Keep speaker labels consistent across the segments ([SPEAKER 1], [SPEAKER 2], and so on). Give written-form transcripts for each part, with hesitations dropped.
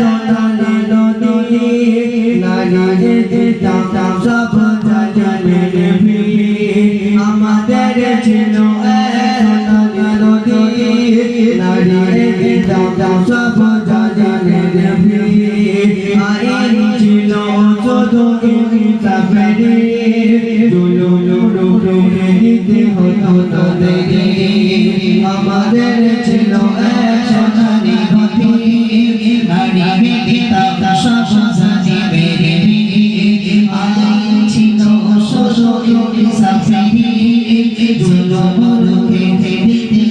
[SPEAKER 1] সোনালি নদী নারীর দিতাম সব জানের ভিড় আমাদের ছিল সোনালি নদী নারীর দিতাম সব জানের ভিড় আইন ছিল শুধু ইনসাফেরই দিতে হতো তাদেরই আমাদের ছিল সোনালি নদী নারীর দিতাম সব জানের ভিড় আইন ছিল শুধু ইনসাফেরই দিতে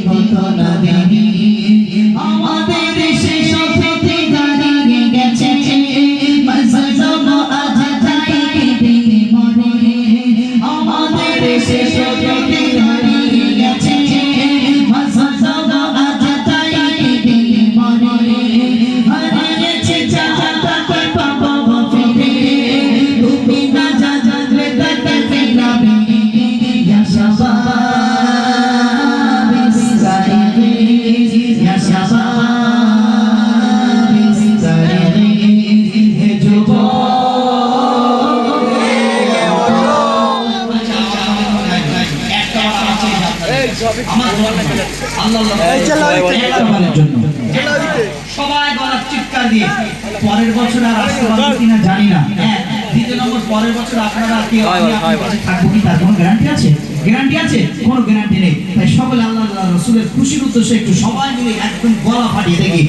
[SPEAKER 1] হতো তাদেরই আমাদের দেশে সত্যি দাঁড়িয়ে গেছে মজলুম আজ তাই কেঁদে মরে আমাদের দেশে সত্যি দাঁড়িয়ে গেছে মজলুম আজ তাই কেঁদে মরে হারিয়েছে চাচাকে পাবো ফিরে তুমি না জানলে তাকে ফেরাবে ইয়া শাবাব ইসরাইলি ইয়া শাবাব ইসরাইলি হে যুবক সবাই গলার চিৎকার দিয়ে পরের বছর আর আসতে পারবো কিনা জানি না। দ্বিতীয় নম্বর, পরের বছর আপনারা কেউ থাকবো কি তার কোনো গ্যারান্টি আছে? গ্যারান্টি আছে? কোনো গ্যারান্টি নেই। তাই সকলে আল্লাহ রাসূলের খুশির উদ্দেশ্যে একটু সবাই মিলে একদম গলা ফাটিয়ে দেখি